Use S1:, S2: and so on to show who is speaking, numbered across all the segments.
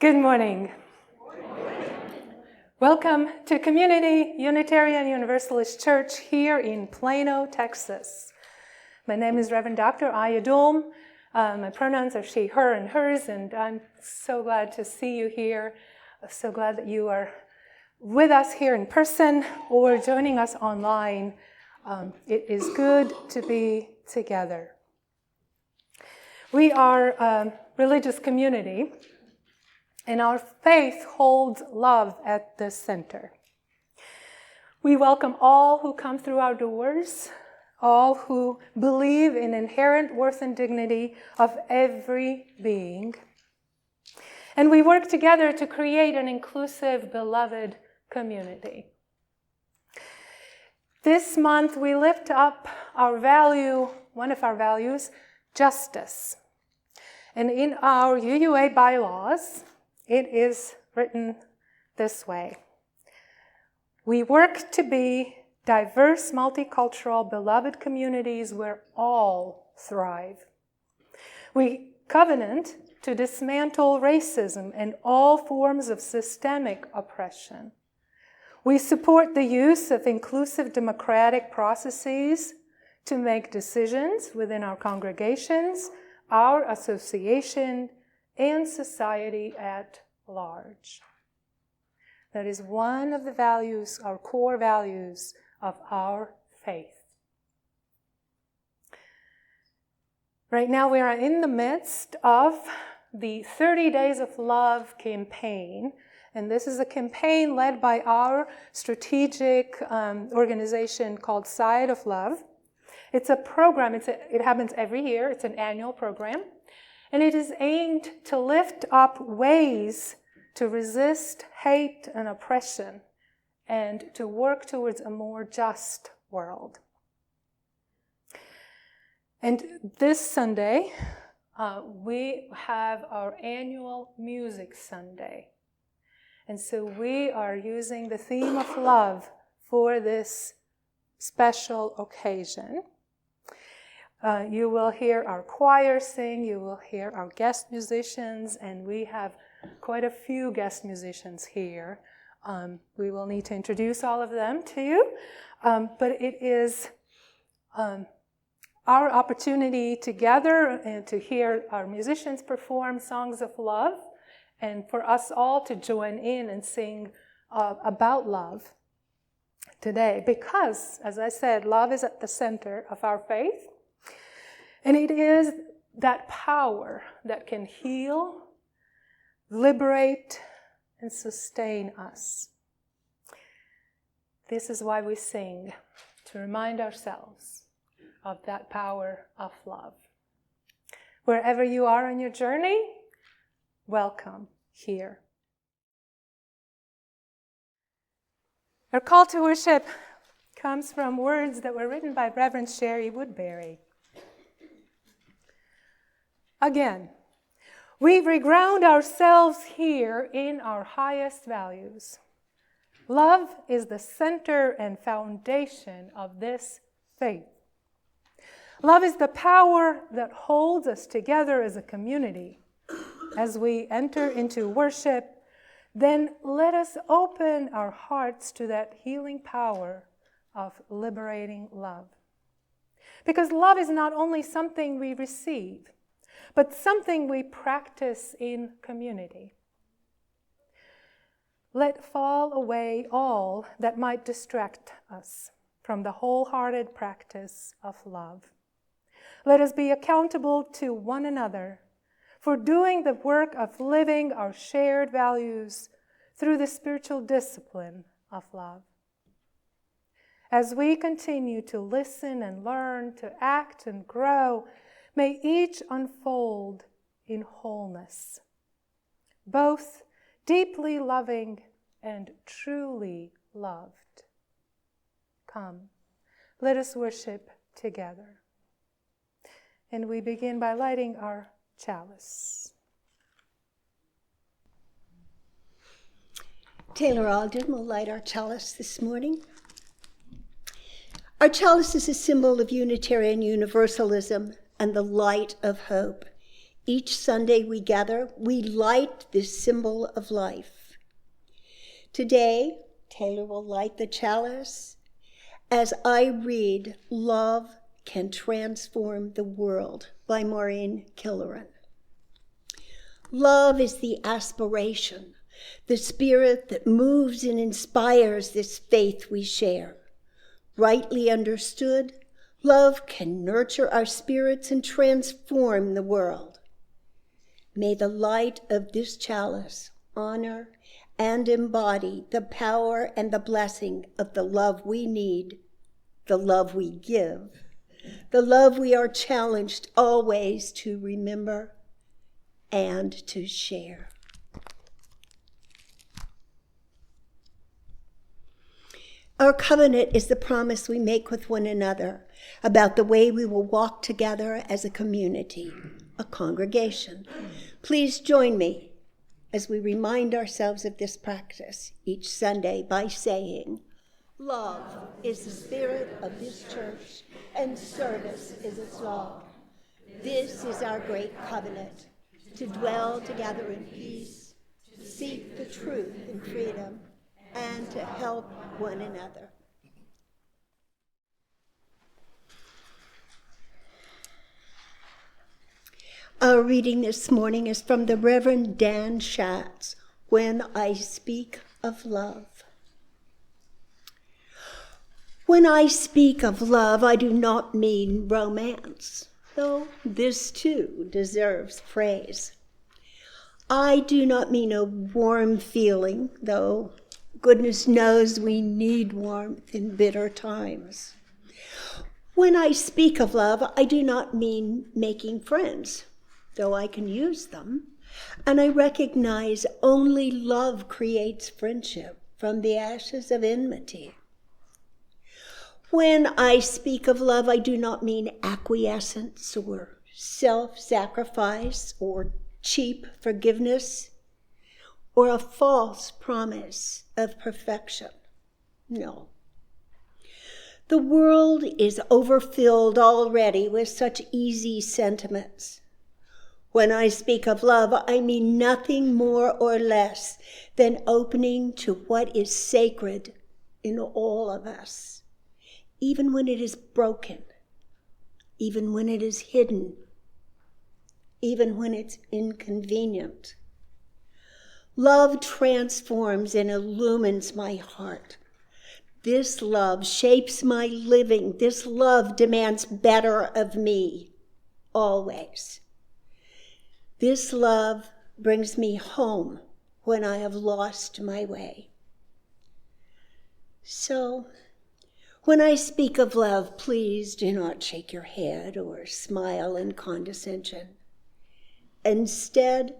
S1: Good morning. Welcome to Community Unitarian Universalist Church here in Plano, Texas. My name is Reverend Dr. Aija Duelm. My pronouns are she, her, and hers, and I'm so glad to see you here. So glad that you are with us here in person or joining us online. It is good to be together. We are a religious community, and our faith holds love at the center. We welcome all who come through our doors, all who believe in inherent worth and dignity of every being. And we work together to create an inclusive, beloved community. This month we lift up our value, one of our values, justice. And in our UUA bylaws, it is written this way. We work to be diverse, multicultural, beloved communities where all thrive. We covenant to dismantle racism and all forms of systemic oppression. We support the use of inclusive democratic processes to make decisions within our congregations, our association, and society at large. That is one of the values, our core values of our faith. Right now we are in the midst of the 30 Days of Love campaign, and this is a campaign led by our strategic organization called Side of Love. It's a program, it happens every year, it's an annual program, and it is aimed to lift up ways to resist hate and oppression and to work towards a more just world. And this Sunday, we have our annual Music Sunday. And so we are using the theme of love for this special occasion. You will hear our choir sing, you will hear our guest musicians, and we have quite a few guest musicians here. We will need to introduce all of them to you, but it is our opportunity together and to hear our musicians perform songs of love, and for us all to join in and sing about love today, because, as I said, love is at the center of our faith. And it is that power that can heal, liberate, and sustain us. This is why we sing, to remind ourselves of that power of love. Wherever you are on your journey, welcome here. Our call to worship comes from words that were written by Reverend Shari Woodbury. Again, we reground ourselves here in our highest values. Love is the center and foundation of this faith. Love is the power that holds us together as a community. As we enter into worship, then let us open our hearts to that healing power of liberating love. Because love is not only something we receive, but something we practice in community. Let fall away all that might distract us from the wholehearted practice of love. Let us be accountable to one another for doing the work of living our shared values through the spiritual discipline of love. As we continue to listen and learn, to act and grow, may each unfold in wholeness, both deeply loving and truly loved. Come, let us worship together. And we begin by lighting our chalice.
S2: Taylor Ogden will light our chalice this morning. Our chalice is a symbol of Unitarian Universalism and the light of hope. Each Sunday we gather, we light this symbol of life. Today, Taylor will light the chalice as I read Love Can Transform the World by Maureen Killoran. Love is the aspiration, the spirit that moves and inspires this faith we share. Rightly understood, love can nurture our spirits and transform the world. May the light of this chalice honor and embody the power and the blessing of the love we need, the love we give, the love we are challenged always to remember and to share. Our covenant is the promise we make with one another about the way we will walk together as a community, a congregation. Please join me as we remind ourselves of this practice each Sunday by saying, love is the spirit of this church, and service is its law. This is our great covenant, to dwell together in peace, to seek the truth in freedom, and to help one another. Our reading this morning is from the Reverend Dan Schatz, When I Speak of Love. When I speak of love, I do not mean romance, though this too deserves praise. I do not mean a warm feeling, though goodness knows we need warmth in bitter times. When I speak of love, I do not mean making friends, though I can use them, and I recognize only love creates friendship from the ashes of enmity. When I speak of love, I do not mean acquiescence or self-sacrifice or cheap forgiveness or a false promise of perfection. No. The world is overfilled already with such easy sentiments. When I speak of love, I mean nothing more or less than opening to what is sacred in all of us, even when it is broken, even when it is hidden, even when it's inconvenient. Love transforms and illumines my heart. This love shapes my living. This love demands better of me, always. This love brings me home when I have lost my way. So, when I speak of love, please do not shake your head or smile in condescension. Instead,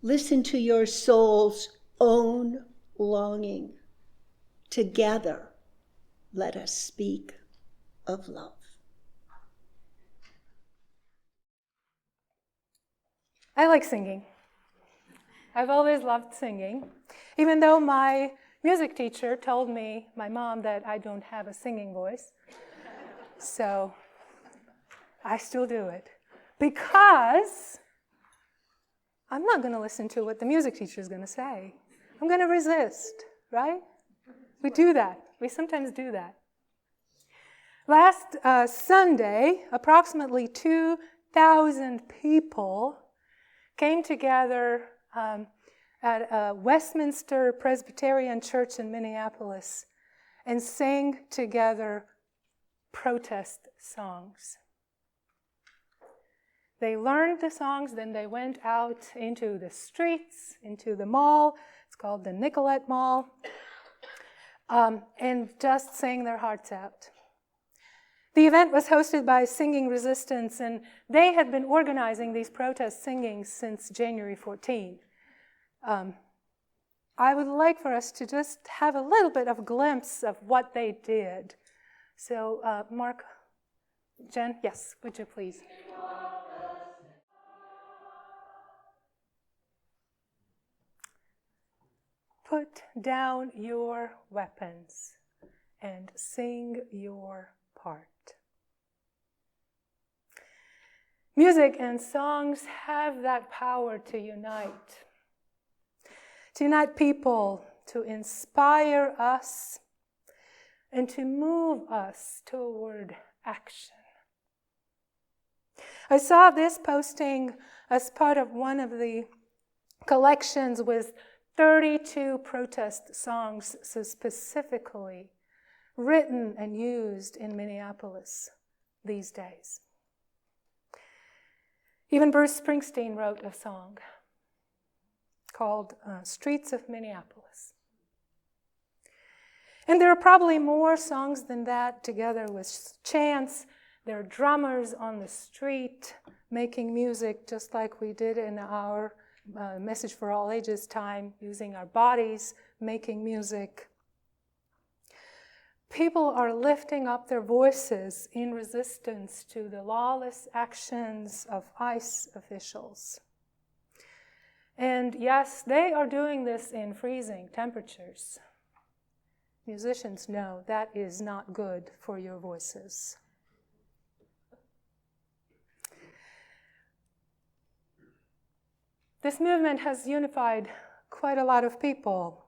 S2: listen to your soul's own longing. Together, let us speak of love.
S1: I like singing. I've always loved singing, even though my music teacher told me, my mom, that I don't have a singing voice. So I still do it because I'm not going to listen to what the music teacher is going to say. I'm going to resist, right? We do that. We sometimes do that. Last Sunday, approximately 2,000 people came together at a Westminster Presbyterian Church in Minneapolis and sang together protest songs. They learned the songs, then they went out into the streets, into the mall. It's called the Nicollet Mall, and just sang their hearts out. The event was hosted by Singing Resistance, and they had been organizing these protest singings since January 14. I would like for us to just have a little bit of a glimpse of what they did. So, Mark, Jen, yes, would you please? Put down your weapons and sing your part. Music and songs have that power to unite people, to inspire us, and to move us toward action. I saw this posting as part of one of the collections with 32 protest songs, so specifically written and used in Minneapolis these days. Even Bruce Springsteen wrote a song called Streets of Minneapolis. And there are probably more songs than that, together with chants. There are drummers on the street making music, just like we did in our Message for All Ages time, using our bodies, making music. People are lifting up their voices in resistance to the lawless actions of ICE officials. And yes, they are doing this in freezing temperatures. Musicians know that is not good for your voices. This movement has unified quite a lot of people.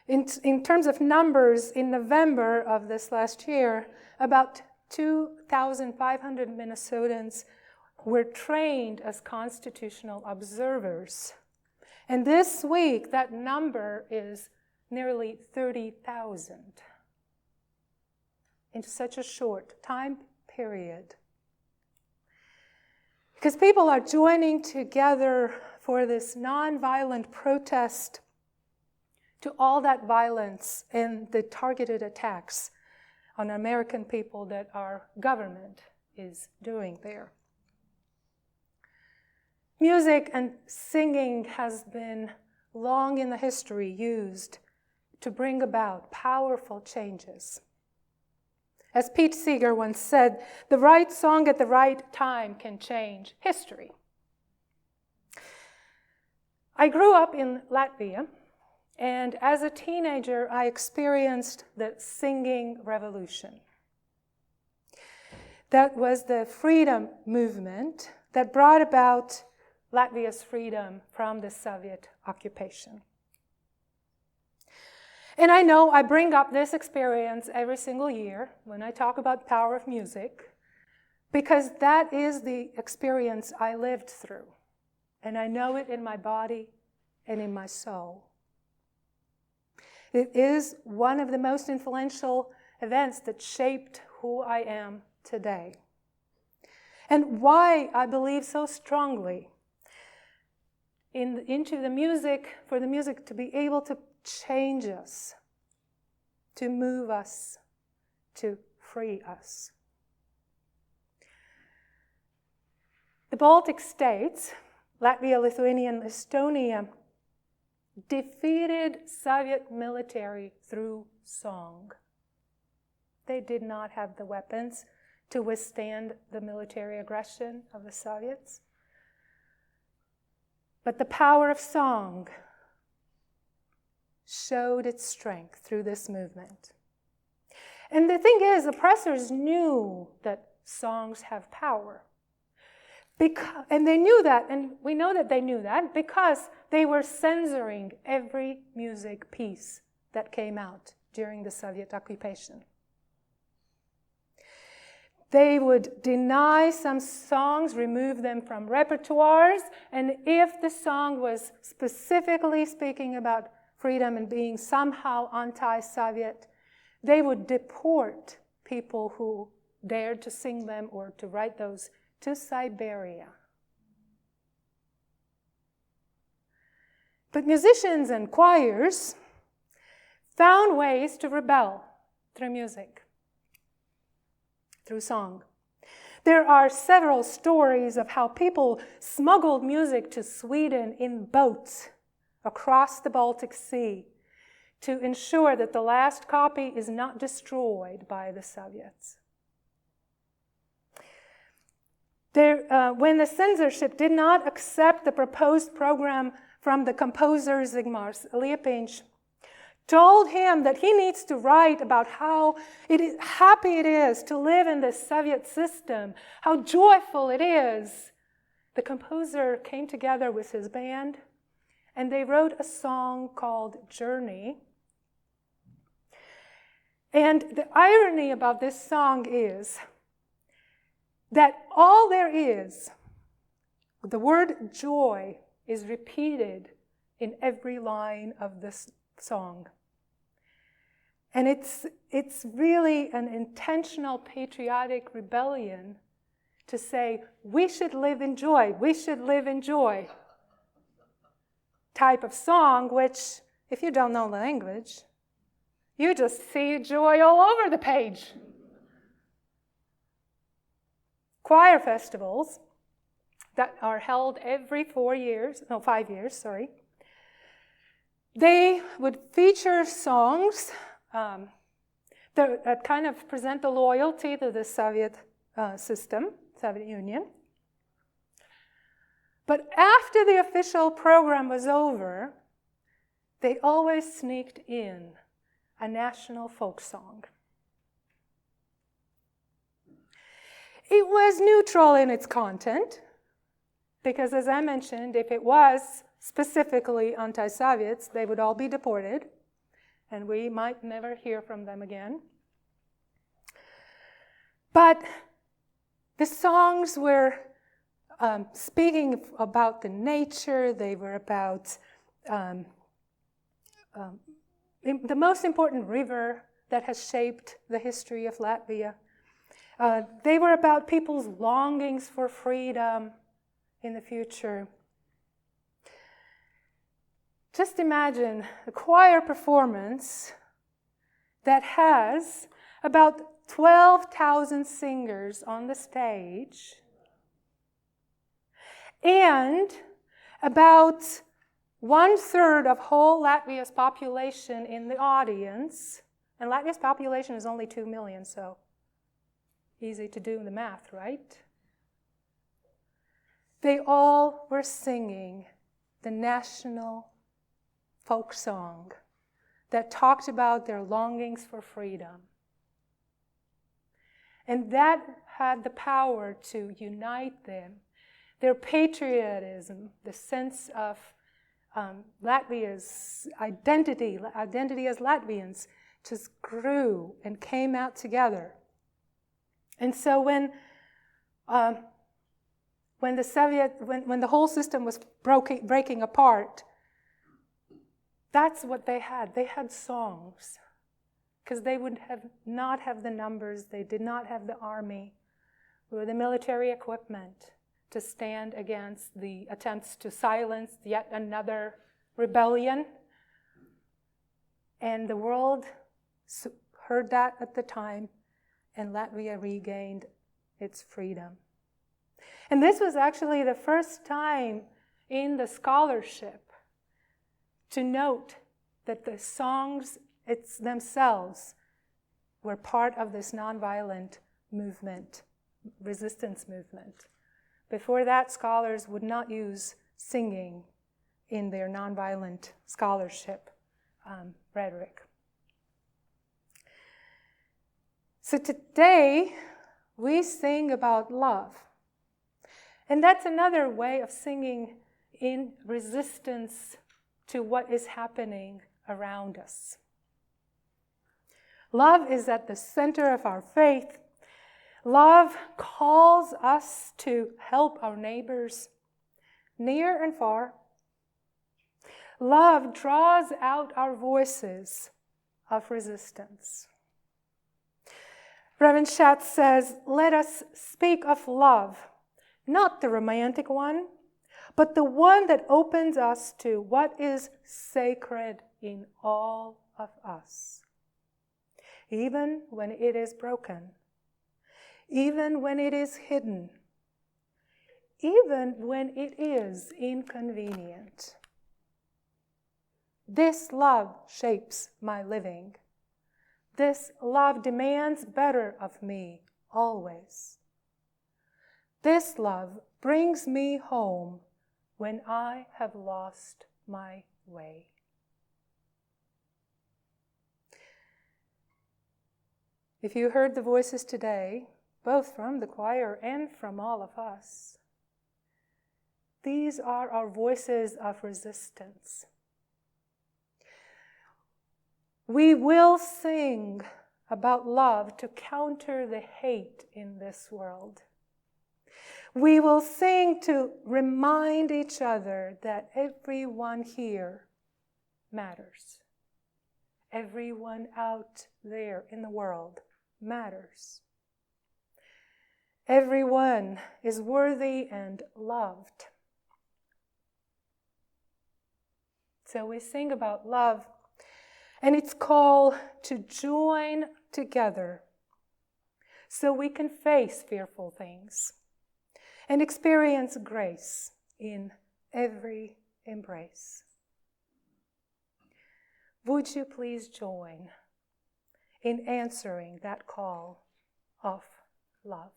S1: In terms of numbers, in November of this last year, about 2,500 Minnesotans were trained as constitutional observers. And this week, that number is nearly 30,000 in such a short time period. Because people are joining together for this nonviolent protest to all that violence and the targeted attacks on American people that our government is doing there. Music and singing has been long in the history used to bring about powerful changes. As Pete Seeger once said, the right song at the right time can change history. I grew up in Latvia, and as a teenager, I experienced the singing revolution. That was the freedom movement that brought about Latvia's freedom from the Soviet occupation. And I know I bring up this experience every single year when I talk about the power of music, because that is the experience I lived through. And I know it in my body and in my soul. It is one of the most influential events that shaped who I am today. And why I believe so strongly into the music, for the music to be able to change us, to move us, to free us. The Baltic states, Latvia, Lithuania, and Estonia, defeated Soviet military through song. They did not have the weapons to withstand the military aggression of the Soviets. But the power of song showed its strength through this movement. And the thing is, oppressors knew that songs have power. And they knew that, and we know that they knew that because they were censoring every music piece that came out during the Soviet occupation. They would deny some songs, remove them from repertoires, and if the song was specifically speaking about freedom and being somehow anti-Soviet, they would deport people who dared to sing them or to write those to Siberia. But musicians and choirs found ways to rebel through music, through song. There are several stories of how people smuggled music to Sweden in boats across the Baltic Sea to ensure that the last copy is not destroyed by the Soviets. When the censorship did not accept the proposed program from the composer Zigmārs Liepiņš told him that he needs to write about how happy it is to live in this Soviet system, how joyful it is, the composer came together with his band and they wrote a song called Journey. And the irony about this song is that all there is, the word joy, is repeated in every line of this song. And it's really an intentional patriotic rebellion to say, we should live in joy, we should live in joy type of song, which, if you don't know the language, you just see joy all over the page. Choir festivals that are held every 5 years, they would feature songs that kind of present the loyalty to the Soviet system, Soviet Union. But after the official program was over, they always sneaked in a national folk song. It was neutral in its content, because as I mentioned, if it was specifically anti-Soviets, they would all be deported, and we might never hear from them again. But the songs were speaking about the nature, they were about the most important river that has shaped the history of Latvia. They were about people's longings for freedom in the future. Just imagine a choir performance that has about 12,000 singers on the stage and about 1/3 of whole Latvia's population in the audience. And Latvia's population is only 2 million, so easy to do the math, right? They all were singing the national folk song that talked about their longings for freedom. And that had the power to unite them. Their patriotism, the sense of Latvia's identity as Latvians, just grew and came out together. And so when the whole system was breaking apart, that's what they had. They had songs, because they would not have the numbers. They did not have the army or the military equipment to stand against the attempts to silence yet another rebellion. And the world heard that at the time, and Latvia regained its freedom. And this was actually the first time in the scholarship to note that the songs themselves were part of this nonviolent movement, resistance movement. Before that, scholars would not use singing in their nonviolent scholarship rhetoric. So today, we sing about love. And that's another way of singing in resistance to what is happening around us. Love is at the center of our faith. Love calls us to help our neighbors, near and far. Love draws out our voices of resistance. Reverend Schatz says, let us speak of love, not the romantic one, but the one that opens us to what is sacred in all of us. Even when it is broken, even when it is hidden, even when it is inconvenient. This love shapes my living. This love demands better of me always. This love brings me home when I have lost my way. If you heard the voices today, both from the choir and from all of us, these are our voices of resistance. We will sing about love to counter the hate in this world. We will sing to remind each other that everyone here matters. Everyone out there in the world matters. Everyone is worthy and loved. So we sing about love and its call to join together so we can face fearful things and experience grace in every embrace. Would you please join in answering that call of love?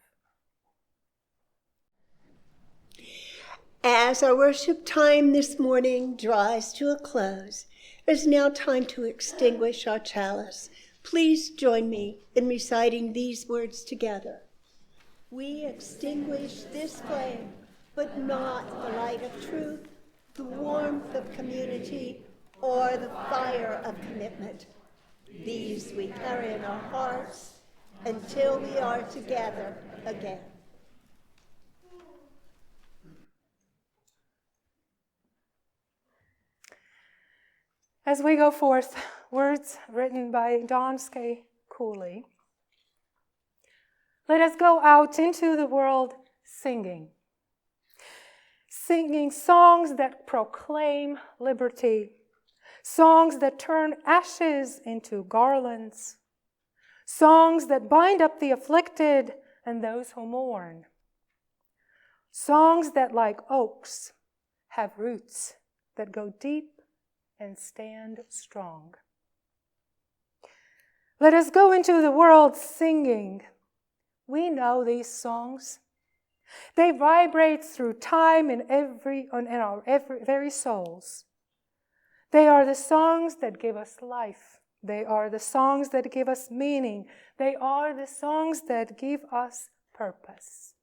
S2: As our worship time this morning draws to a close, it is now time to extinguish our chalice. Please join me in reciting these words together. We extinguish this flame, but not the light of truth, the warmth of community, or the fire of commitment. These we carry in our hearts until we are together again.
S1: As we go forth, words written by Skjei Cooley. Let us go out into the world singing songs that proclaim liberty, songs that turn ashes into garlands, songs that bind up the afflicted and those who mourn, songs that, like oaks, have roots that go deep and stand strong. Let us go into the world singing. We know these songs. They vibrate through time in our very souls. They are the songs that give us life. They are the songs that give us meaning. They are the songs that give us purpose.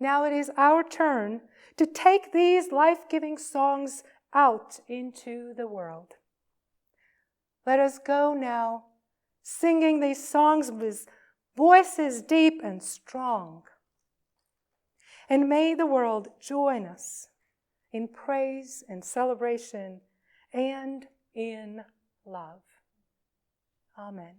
S1: Now it is our turn to take these life-giving songs out into the world. Let us go now, singing these songs with voices deep and strong. And may the world join us in praise and celebration and in love. Amen.